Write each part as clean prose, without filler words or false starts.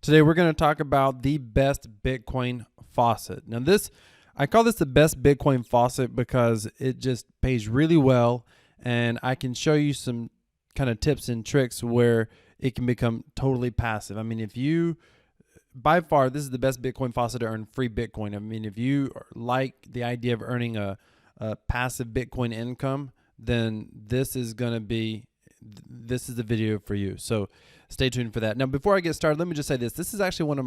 Today we're going to talk about the best Bitcoin faucet. Now I call this the best Bitcoin faucet because it just pays really well, and I can show you some kind of tips and tricks where it can become totally passive. I mean, by far, this is the best Bitcoin faucet to earn free Bitcoin. I mean, if you like the idea of earning a passive Bitcoin income, then this is the video for you. So stay tuned for that. Now, before I get started, let me just say this. This is actually one of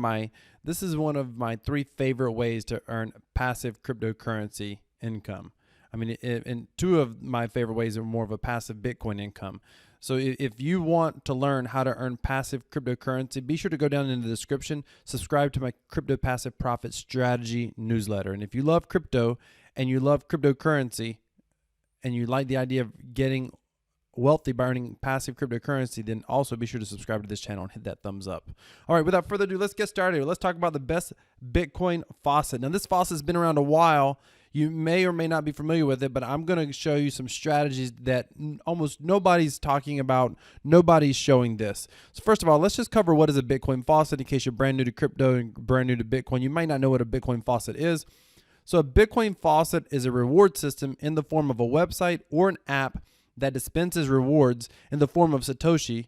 my 3 favorite ways to earn passive cryptocurrency income. I mean, and 2 of my favorite ways are more of a passive Bitcoin income. So if you want to learn how to earn passive cryptocurrency, be sure to go down in the description, subscribe to my Crypto Passive Profit Strategy newsletter. And if you love crypto and you love cryptocurrency and you like the idea of getting wealthy by earning passive cryptocurrency, then also be sure to subscribe to this channel and hit that thumbs up. All right, without further ado, let's get started. Let's talk about the best Bitcoin faucet. Now, this faucet has been around a while. You may or may not be familiar with it, but I'm going to show you some strategies that almost nobody's talking about. Nobody's showing this. So first of all, let's just cover what is a Bitcoin faucet in case you're brand new to crypto and brand new to Bitcoin. You might not know what a Bitcoin faucet is. So a Bitcoin faucet is a reward system in the form of a website or an app that dispenses rewards in the form of Satoshi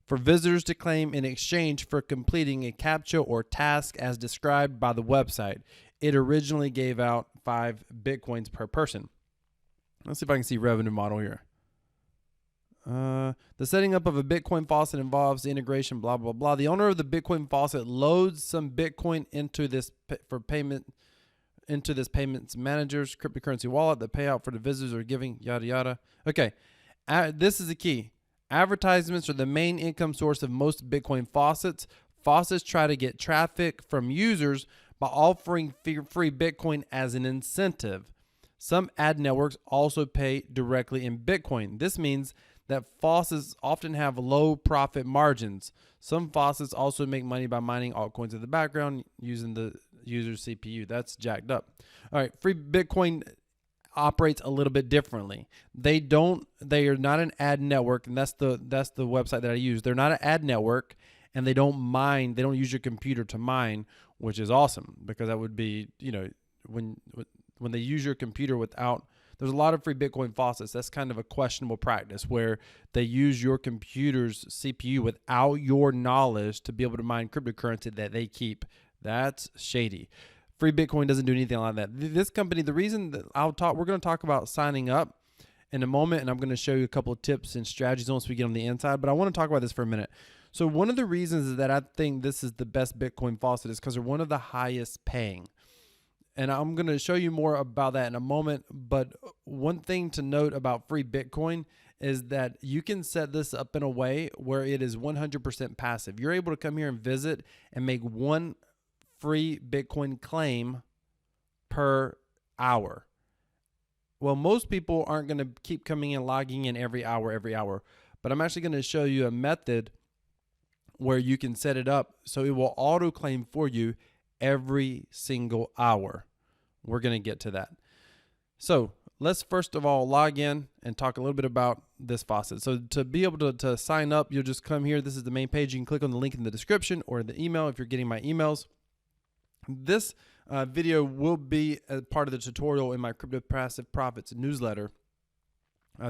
for visitors to claim in exchange for completing a CAPTCHA or task as described by the website. It originally gave out 5 Bitcoins per person. Let's see if I can see revenue model here. The setting up of a Bitcoin faucet involves the integration, blah, blah, blah. The owner of the Bitcoin faucet loads some Bitcoin into this payments manager's cryptocurrency wallet. The payout for the visitors are giving, yada, yada. Okay, this is the key. Advertisements are the main income source of most Bitcoin faucets. Faucets try to get traffic from users by offering free Bitcoin as an incentive. Some ad networks also pay directly in Bitcoin. This means that faucets often have low profit margins. Some faucets also make money by mining altcoins in the background using the user's CPU. That's jacked up. All right, free Bitcoin operates a little bit differently. They are not an ad network, and that's the website that I use. They're not an ad network, and they don't use your computer to mine, which is awesome, because that would be, when they use your computer without, there's a lot of free Bitcoin faucets. That's kind of a questionable practice where they use your computer's CPU without your knowledge to be able to mine cryptocurrency that they keep. That's shady. Free Bitcoin doesn't do anything like that. This company, the reason that we're going to talk about signing up in a moment, and I'm going to show you a couple of tips and strategies once we get on the inside, but I want to talk about this for a minute. So one of the reasons that I think this is the best Bitcoin faucet is because they're one of the highest paying. And I'm going to show you more about that in a moment. But one thing to note about free Bitcoin is that you can set this up in a way where it is 100% passive. You're able to come here and visit and make 1 free Bitcoin claim per hour. Well, most people aren't going to keep coming in, logging in every hour. But I'm actually going to show you a method where you can set it up so it will auto claim for you every single hour. We're going to get to that. So let's first of all log in and talk a little bit about this faucet. So to be able to sign up, you'll just come here. This is the main page. You can click on the link in the description or the email if you're getting my emails. This video will be a part of the tutorial in my Crypto Passive Profits newsletter.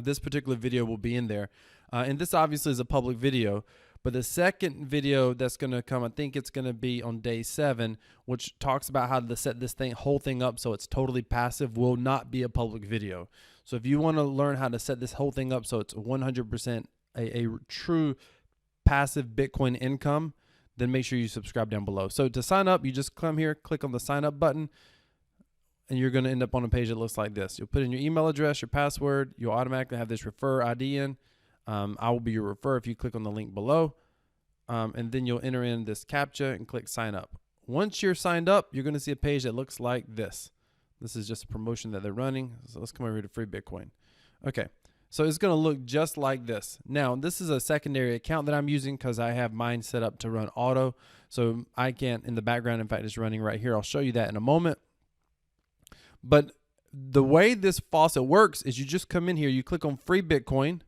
This particular video will be in there. And this obviously is a public video. But the second video that's going to come, I think it's going to be on day 7, which talks about how to set this whole thing up so it's totally passive, will not be a public video. So if you want to learn how to set this whole thing up so it's 100% a true passive Bitcoin income, then make sure you subscribe down below. So to sign up, you just come here, click on the sign up button, and you're going to end up on a page that looks like this. You'll put in your email address, your password. You'll automatically have this refer ID in. I will be your refer if you click on the link below. And then you'll enter in this CAPTCHA and click sign up. Once you're signed up, you're going to see a page that looks like this. This is just a promotion that they're running. So let's come over to free Bitcoin. Okay. So it's going to look just like this. Now, this is a secondary account that I'm using because I have mine set up to run auto. So I can't in the background. In fact, it's running right here. I'll show you that in a moment. But the way this faucet works is you just come in here, you click on free Bitcoin.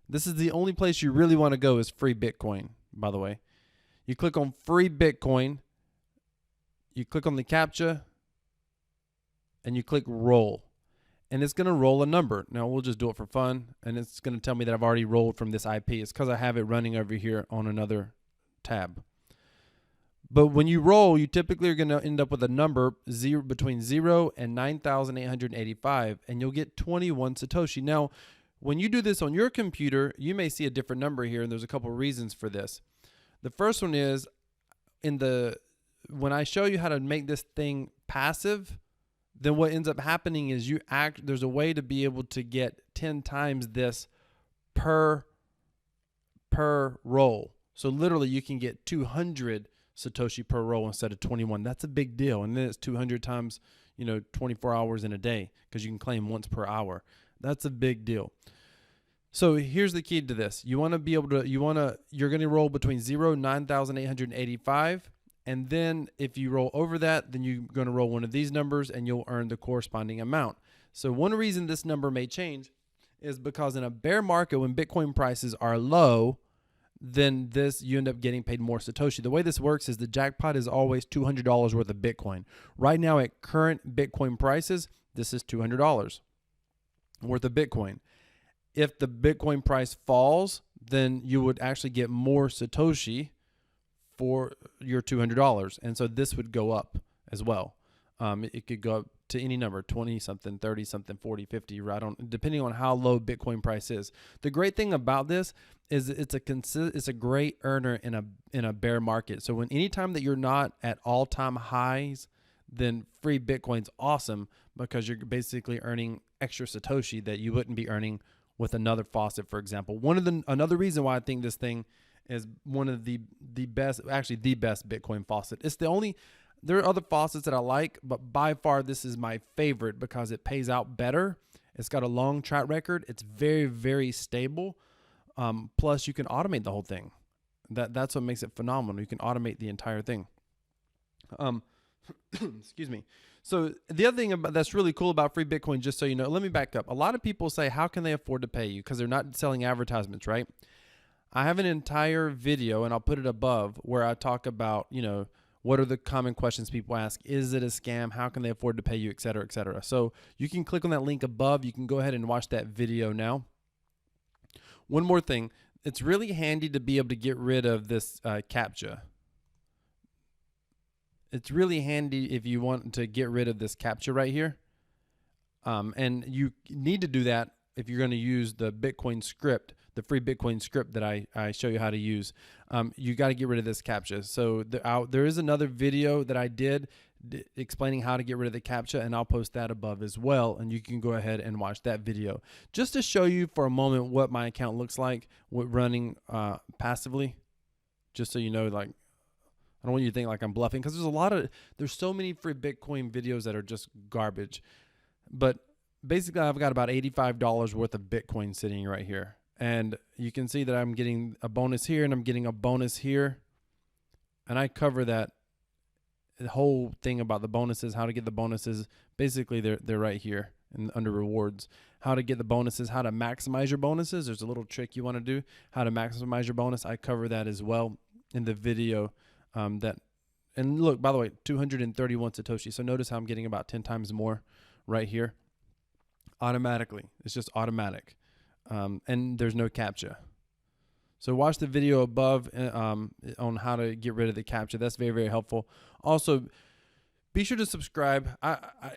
This is the only place you really want to go is free Bitcoin, by the way. You click on free Bitcoin, you click on the CAPTCHA, and you click roll. And it's going to roll a number. Now, we'll just do it for fun, and it's going to tell me that I've already rolled from this IP. It's because I have it running over here on another tab. But when you roll, you typically are going to end up with a number between 0 and 9,885, and you'll get 21 Satoshi. Now, when you do this on your computer, you may see a different number here, and there's a couple of reasons for this. The first one is when I show you how to make this thing passive, then what ends up happening is there's a way to be able to get 10 times this per roll. So literally you can get 200 Satoshi per roll instead of 21. That's a big deal. And then it's 200 times, 24 hours in a day, because you can claim once per hour. That's a big deal. So here's the key to this. You want to be able to, you're going to roll between 0 and 9,885. And then if you roll over that, then you're going to roll one of these numbers and you'll earn the corresponding amount. So one reason this number may change is because in a bear market, when Bitcoin prices are low, then you end up getting paid more Satoshi. The way this works is the jackpot is always $200 worth of Bitcoin. Right now at current Bitcoin prices, this is $200 worth of Bitcoin. If the Bitcoin price falls, then you would actually get more Satoshi for your $200. And so this would go up as well. It could go up to any number, 20 something, 30 something, 40, 50, right on, depending on how low Bitcoin price is. The great thing about this is it's a great earner in a bear market. So anytime that you're not at all-time highs, then free Bitcoin's awesome, because you're basically earning extra Satoshi that you wouldn't be earning with another faucet, for example. Another reason why I think this thing is one of the best, actually the best Bitcoin faucet. There are other faucets that I like, but by far this is my favorite because it pays out better. It's got a long track record. It's very, very stable. Plus you can automate the whole thing. That's what makes it phenomenal. You can automate the entire thing. Excuse me. So the other thing that's really cool about free Bitcoin, just so you know, let me back up. A lot of people say, how can they afford to pay you? Because they're not selling advertisements, right? I have an entire video, and I'll put it above, where I talk about, what are the common questions people ask? Is it a scam? How can they afford to pay you, et cetera, et cetera. So you can click on that link above. You can go ahead and watch that video now. One more thing. It's really handy to be able to get rid of this CAPTCHA. It's really handy if you want to get rid of this CAPTCHA right here. And you need to do that if you're going to use the Bitcoin script, the free Bitcoin script that I show you how to use. You got to get rid of this CAPTCHA. So there is another video that I did explaining how to get rid of the CAPTCHA, and I'll post that above as well, and you can go ahead and watch that video. Just to show you for a moment what my account looks like with running passively, just so you know, like, I don't want you to think like I'm bluffing, because there's so many free Bitcoin videos that are just garbage. But basically, I've got about $85 worth of Bitcoin sitting right here. And you can see that I'm getting a bonus here and I'm getting a bonus here. And I cover that the whole thing about the bonuses, how to get the bonuses. Basically, they're right here and under rewards. How to get the bonuses, how to maximize your bonuses. There's a little trick you want to do, how to maximize your bonus. I cover that as well in the video. And look, by the way, 231 Satoshi. So notice how I'm getting about 10 times more right here automatically. It's just automatic. And there's no CAPTCHA. So watch the video above on how to get rid of the CAPTCHA. That's very, very helpful. Also, be sure to subscribe.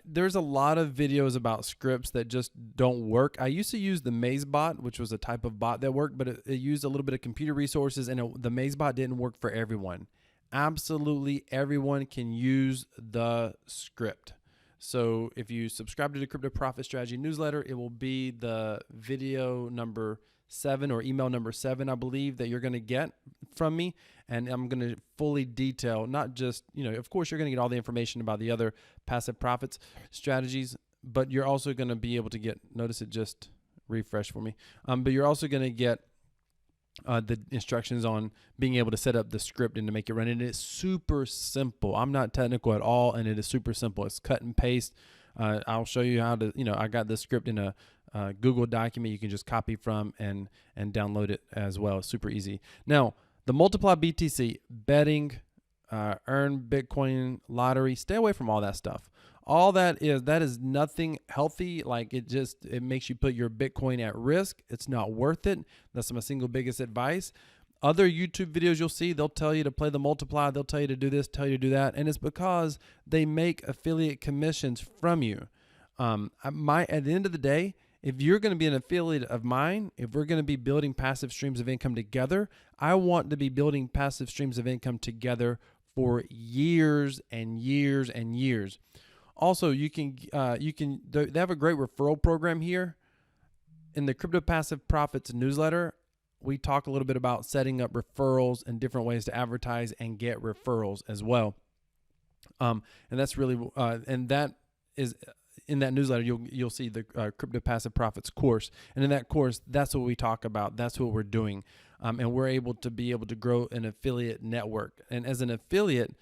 There's a lot of videos about scripts that just don't work. I used to use the MazeBot, which was a type of bot that worked, but it used a little bit of computer resources, and the MazeBot didn't work for everyone. Absolutely everyone can use the script. So if you subscribe to the Crypto Profit Strategy newsletter, it will be the video number 7 or email number 7, I believe, that you're going to get from me. And I'm going to fully detail, not just, of course, you're going to get all the information about the other passive profits strategies, but you're also going to be able to get, notice it just refreshed for me. But you're also going to get the instructions on being able to set up the script and to make it run. And it's super simple. I'm not technical at all, and it is super simple. It's cut and paste. I'll show you how to, I got the script in a Google document you can just copy from and download it as well. It's super easy. Now, The multiply BTC, betting, earn Bitcoin, lottery, stay away from all that stuff. All that is nothing healthy. Like it makes you put your Bitcoin at risk. It's not worth it. That's my single biggest advice. Other YouTube videos you'll see, they'll tell you to play the multiply. They'll tell you to do this, tell you to do that. And it's because they make affiliate commissions from you. At the end of the day, if you're going to be an affiliate of mine, if we're going to be building passive streams of income together, I want to be building passive streams of income together for years and years and years. Also, they have a great referral program here. In the Crypto Passive Profits newsletter, we talk a little bit about setting up referrals and different ways to advertise and get referrals as well. And that's really, and that is in that newsletter, you'll see the Crypto Passive Profits course. And in that course, that's what we talk about. That's what we're doing. And we're able to grow an affiliate network. And as an affiliate,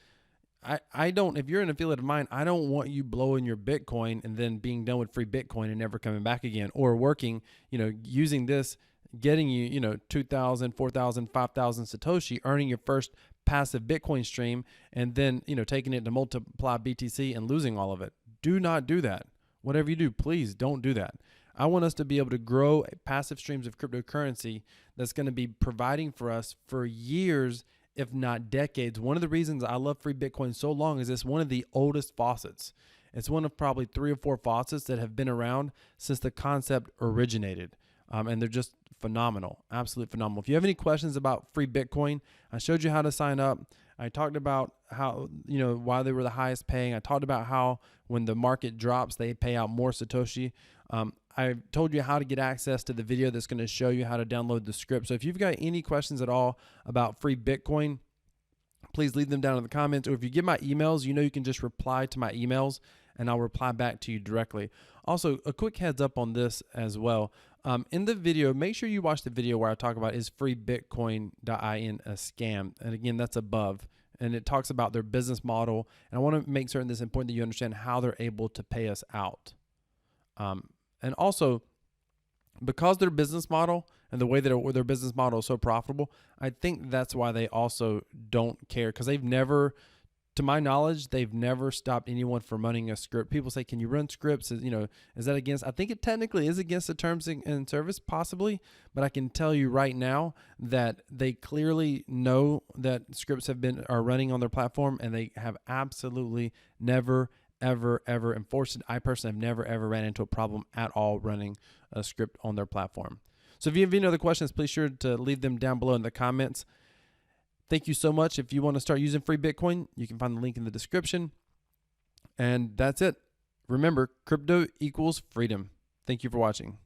I don't, if you're an affiliate of mine, I don't want you blowing your Bitcoin and then being done with free Bitcoin and never coming back again, or working, using this, getting you, 2,000, 4,000, 5,000 Satoshi, earning your first passive Bitcoin stream, and then, taking it to multiply BTC and losing all of it. Do not do that. Whatever you do, please don't do that. I want us to be able to grow passive streams of cryptocurrency that's going to be providing for us for years, if not decades. One of the reasons I love free Bitcoin so long is it's one of the oldest faucets. It's one of probably 3 or 4 faucets that have been around since the concept originated. And they're just phenomenal, absolutely phenomenal. If you have any questions about free Bitcoin, I showed you how to sign up. I talked about how, why they were the highest paying. I talked about how when the market drops, they pay out more Satoshi. I told you how to get access to the video that's going to show you how to download the script. So if you've got any questions at all about free Bitcoin, please leave them down in the comments. Or if you get my emails, you can just reply to my emails and I'll reply back to you directly. Also, a quick heads up on this as well. In the video, make sure you watch the video where I talk about is freebitcoin.in a scam. And again, that's above. And it talks about their business model. And I want to make certain this is important that you understand how they're able to pay us out. And also, because their business model and the way that their business model is so profitable, I think that's why they also don't care, because they've never, to my knowledge, they've never stopped anyone from running a script. People say, can you run scripts? Is that against? I think it technically is against the terms and service, possibly, but I can tell you right now that they clearly know that scripts are running on their platform, and they have absolutely never, ever enforced it. I personally have never, ever ran into a problem at all running a script on their platform. So if you have any other questions, please sure to leave them down below in the comments. Thank you so much. If you want to start using free Bitcoin, you can find the link in the description. And that's it. Remember, crypto equals freedom. Thank you for watching.